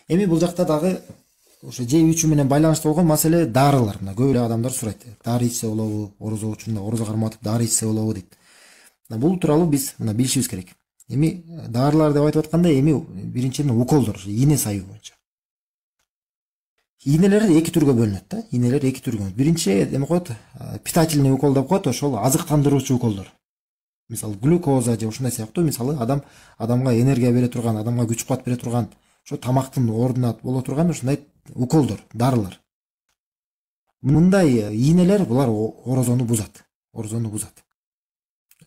Эми бул жакта дагы ошо жеп ичүү менен байланыштуу болгон маселе дарылар. Мына көп эле адамдар сурайт. Дары ичсе болобу? Орозо учурунда орозо карматып дары ичсе болобу дейт. Бул тууралуу биз мына билишибиз керек. Эми дарылар деп айтып атканда эми биринчиден уколдор, ийне саюу боюнча. Ийнелер эки түргө бөлүнөт да. Ийнелер эки түргө. Биринчи эме коет, питательный укол деп коет, ошол азыктандыруучу уколдор. Мисалы глюкоза же ушундай сыяктуу, мисалы адамга энергия бере турган, адамга күч кубат бере турган, ошо тамактын ордуна боло турган ушундай уколдор, дарылар. Мындай ийнелер булар орозону бузат. Орозону бузат.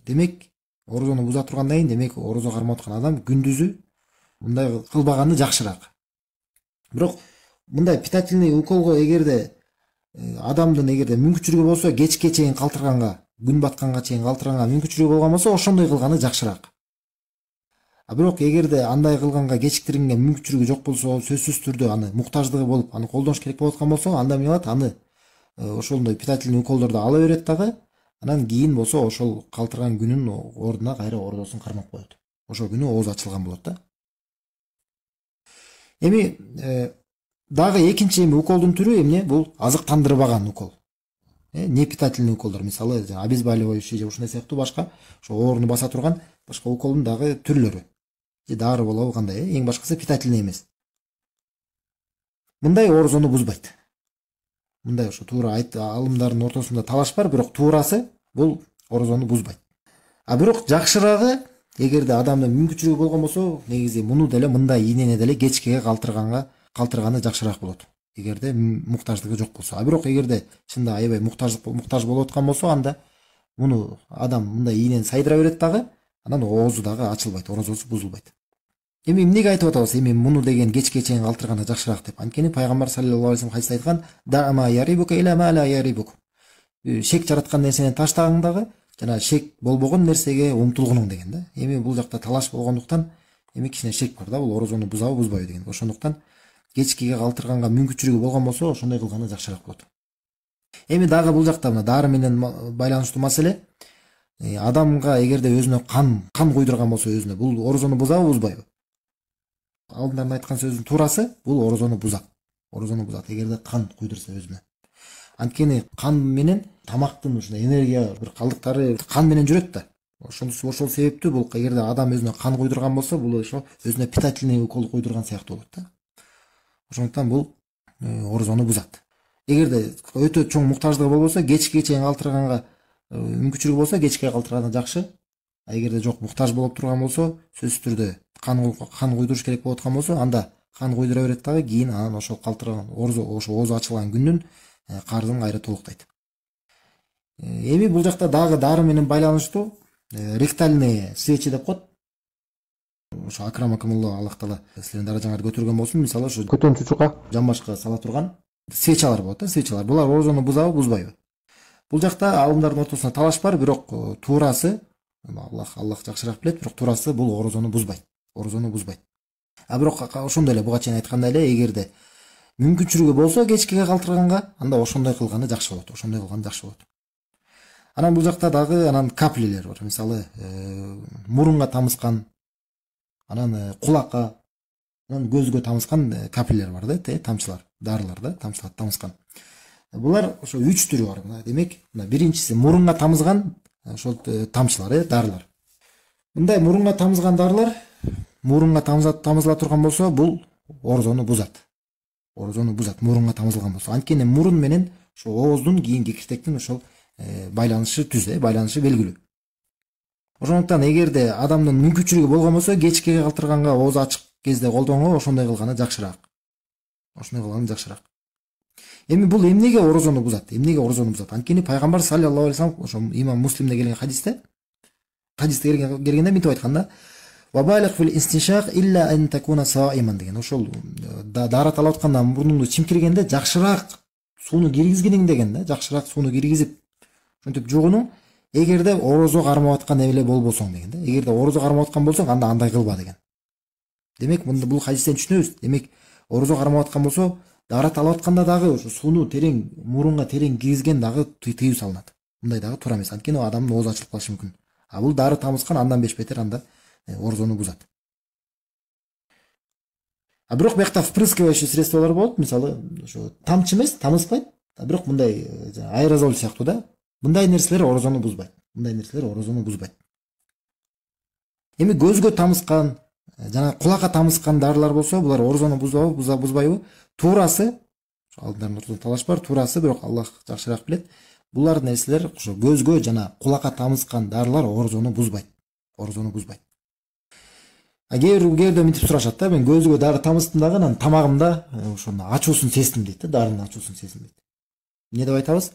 Демек, орозону буза тургандан кийин, демек орозо кармап аткан адам күндүзү мындай кылбаганы жакшыраак. Бирок мындай питательный уколго эгерде адамдын мүмкүнчүлүгү болсо, кечке чейин калтырганга, күн батканга чейин калтырганга мүмкүнчүлүгү болгон болсо, ошондой кылганы жакшыраак. Бирок эгерде андай кылганга кечиктиргенге мүмкүнчүлүгү жок болсо, сөзсүз түрдө аны муктаждыгы болуп, аны колдоnuш керек болуп аткан болсо, анда эмне кылат? Аны ошондой питательный уколдорду ала берет дагы, анан кийин болсо ошол калтырган күнүн ордуна кайра орозосун кармап коет. Ошол күнү ооз ачылган болот да. Эми дагы экинчи уколдун түрү эмне? Бул азыктандырбаган укол. Непитательный уколдор, мисалы обезболивающий же ушундай сыяктуу башка ошо ооруну баса турган башка уколдун дагы түрлөрү. Же дары болобу кандай, эң башкысы питательный эмес. Мындай орозону бузбайт. Мындай ошо туура алымдардын ортосунда талаш бар, бирок туурасы бул орозону бузбайт. Бирок жакшыраагы, эгерде адамдын мүмкүнчүлүгү болгон болсо, негизи муну деле мындай ийнени деле кечкеге калтырганы жакшыраак болот. Эгерде муктаждыгы жок болсо. Бирок эгерде чында аябай муктаж болуп аткан болсо, анда муну адам мындай ийнени сайдыра берет дагы, анан оозу дагы ачылбайт, орозосу бузулбайт. Эми эмнеге айтып атабыз? Эми муну деген кечке чейин калтырганы жакшыраак деп. Анткени пайгамбар саллаллаху алейхи вассалам хадисте айткан: "Дама ярибука иля ма ла ярибук." Шек жараткан нерсени таштагың дагы, жана шек болбогон нерсеге умтулгунуң деген да. Эми бул жакта талаш болгондуктан, эми кичине шек бар да, бул орозону бузабы бузбайбы деген. Ошондуктан кечкеге калтырганга мүмкүнчүлүгү болгон болсо, ошондой кылганы жакшыраак болот. Эми дагы бул жакта мына дары менен байланыштуу маселе, адамга эгерде өзүнө кан куйдурган болсо, өзүнө бул орозону бузабы бузбайбы? Алдындан айткан сөздүн туурасы бул орозону бузат. Орозону бузат эгерде кан куйдурса өзүнө. Анткени кан менен тамактын ушундай энергия бир калдыктары кан менен жүрөт да. Ошол себептүү бул эгерде адам өзүнө кан куйдурган болсо, бул ошо өзүнө питательный укол куйдурган сыяктуу болот да. Ошондуктан бул орозону бузат. Эгерде өтө чоң муктаждыгы болбосо, кечке чейин калтырганга мүмкүнчүлүгү болсо, кечке калтырганы жакшы. Эгерде жок, муктаж болуп турган болсо, сөзсүз түрдө кан куйдуруш керек болуп аткан болсо, анда кан куйдура берет дагы, кийин анан ошол калтырган оозу ачылган күндүн карызын кайра толуктайт. Эми бул жакта дагы дары менен байланыштуу ректальные свечи деп коет. Ошо акрамакамулла, Аллах таала силердин даражаңарды көтөргөн болсун. Мисалы ошо көтөн чучукка жамбашка сала турган свечалар болот да, свечалар. Булар орозону бузабы бузбайбы? Бул жакта алымдардын ортосунда талаш бар, бирок туурасы Аллах жакшыраак билет, бирок туурасы бул орозону бузбайт. Орозону бузбайт. Бирок ошондой эле буга чейин айткандай эле, эгерде мүмкүнчүлүгү болсо кечкеге калтырганга, анда ошондой кылганы жакшы болот. Ошондой кылганы жакшы болот. Анан бул жакта дагы каплелер бар. Мисалы, мурунга тамызган, анан кулакка, анан көзгө тамызган каплелер бар да, тамчылар, дарылар да, тамызган. Булар ошо 3 түрү бар. Демек, биринчиси мурунга тамызган ошол тамчылар, дарылар. Мындай мурунга тамызган дарылар, мурунга тамызыла турган болсо, бул орозону бузат. Орозону бузат, мурунга тамызылган болсо. Анткени мурун менен ошо ооздун, кийинки киртектин ошол байланышы түз, байланышы белгилүү. Ошондуктан эгерде адамдын мүмкүнчүлүгү болгон болсо, кечкеге калтырганга, ооз ачык кезде колдонгонго ошондой кылганы жакшыраак. Ошондой кылганы жакшыраак. Эми бул эмнеге орозону бузат? Эмнеге орозону бузат? Анткени пайгамбар саллаллаху алейхи вассалам ошо имам Муслимде келген хадисте келгенде мынтип айткан да: "Вабалик фил истиншак илля ан такуна саиман" деген. Ошол дара талап атканда мурнуңду чимкиргенде жакшыраак сууну киргизгениң деген да, жакшыраак сууну киргизип ошентип жугунуң, эгерде орозо кармап аткан эле болбосоң деген да. Эгерде орозо кармап аткан болсоң, анда андай кылба деген. Демек, бул хадистен түшүнөбүз. Демек, орозо кармап аткан болсо, дара талап атканда дагы ошо сууну терең, мурунга терең киргизген дагы тыюу салынат. Мындай дагы туура эмес. Анткени адамдын оозу ачылып калышы мүмкүн. Бул дары тамызган, андан беш бетер анда орозону бузат. А бирок биякта впрыскивающий средстволор болот, мисалы ошо тамчы эмес, тамызбайт. А бирок мындай аэрозоль сыяктуу да. Мындай нерселер орозону бузбайт. Мындай нерселер орозону бузбайт. Эми көзгө тамызган, жана кулакка тамызган дарылар болсо, булар орозону бузбайбы? Туурасы, алдындардын ортосунда талаш бар, туурасы, бирок Аллах жакшыраак билет. Булар нерселер ошо көзгө жана кулакка тамызган дарылар орозону бузбайт. Орозону бузбайт. А кээбирде мынтип сурашат да, мен көзгө дары тамыздым дагы, анан тамагымда ошону ачуусун сездим дейт да, дарынын ачуусун сездим дейт. Эмне деп айтабыз?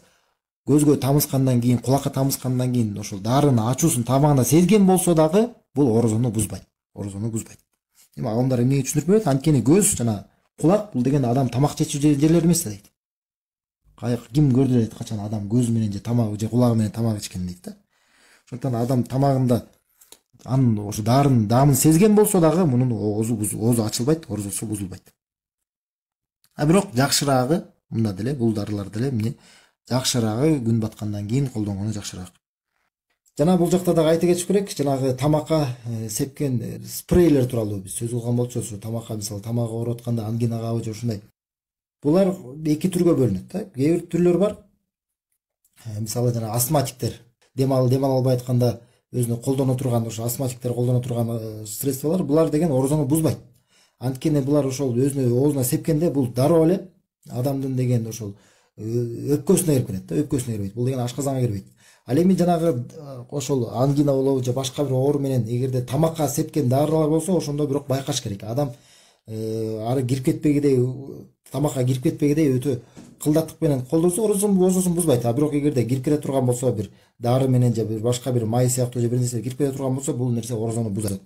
Көзгө тамызгандан кийин, кулакка тамызгандан кийин ошол дарынын ачуусун тамагында сезген болсо дагы, бул орозону бузбайт. Орозону бузбайт. Эми адамдар эмнеге түшүндүрүп берет? Анткени көз жана кулак бул деген адам тамак жечүү жерлери эмес дейт. Ким көрдү дейт качан адам көзү менен же тамагы же кулагы менен тамак ичкен дейт да. Ошондуктан адам тамагында анын ошо дарынын даамын сезген болсо дагы мунун оозу ачылбайт, орозосу бузулбайт. А бирок жакшыраагы мында деле бул дарылар деле эмне? Жакшыраагы күн баткандан кийин колдонгону жакшыраак. Жана бул жакта дагы айта кетиш керек, жанагы тамакка сепкен спрейлер тууралуу биз сөз кылган болчубуз. Тамакка мисалы тамагы ооруп атканда ангинагабы же ушундай. Булар эки түргө бөлүнөт да. Кээ бир түрлөр бар. Мисалы жана астматиктер дем албай атканда өзүнө колдоно турган, ошо астматиктер колдоно турган средстволор, булар деген орозону бузбайт. Анткени булар ошол өзүнө оозуна сепкенде бул дароо эле адамдын деген ошол өпкөсүнө кирип кетет да, өпкөсүнө кирбейт. Бул деген ашказанга кирбейт. Ал эми жанагы ошол ангина болобу же башка бир оору менен эгерде тамакка сепкен дарылар болсо, ошондо бирок байкаш керек. Адам ары кирип кетпегидей, тамакка кирип кетпегидей өтө кылдаттык менен колдонсо орозосун бузбайт. А бирок эгерде кирип кете турган болсо, бир дары менен же бир башка бир май сыяктуу же бир нерсе кирип кете турган болсо, бул нерсе орозону бузат.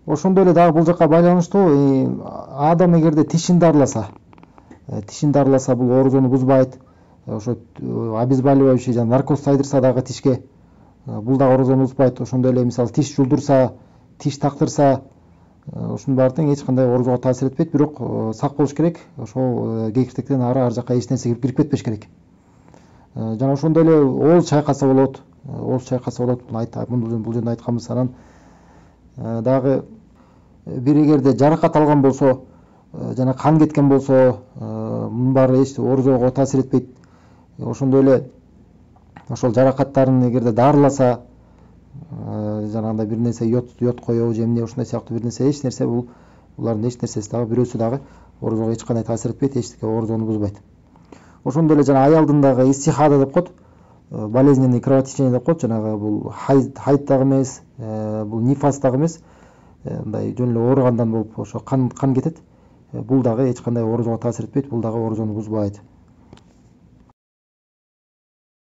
Ошондой эле дагы бул жакка байланыштуу, адам эгерде тишин дарыласа, бул орозону бузбайт. Ошо обезболивающий жана наркоз тайдырса дагы тишке, бул дагы орозону бузбайт. Ошондой эле мисалы тиш жулдурса, тиш тактырса, ушунун баары тең эч кандай орозого таасир этпейт. Бирок сак болуш керек. Ошол кекиртектен ар жакка эч нерсе кирип кетпеш керек. Жана ошондой эле ооз чайкаса болот. Бул жөнүндө айтканбыз. Анан дагы бир эгерде жаракат алган болсо, жана кан кеткен болсо, мунун баары эч орозого таасир этпейт. Ошондой эле ошол жаракаттарын эгерде дарыласа, жанагындай бир нерсе йод коёбу же эмне ушундай сыяктуу бир нерсе, эч нерсе булардын эч нерсеси дагы бирөөсү дагы орозого эч кандай таасир этпейт, эчтеке орозону бузбайт. Ошондой эле жана аялдын дагы истихада деп коет, болезненный кровотечение деп коет, жанагы бул хайд дагы эмес, бул нифас дагы эмес, мындай жөн эле ооругандан болуп ошо кан кетет. Бул дагы эч кандай орозого таасир этпейт, бул дагы орозону бузбайт.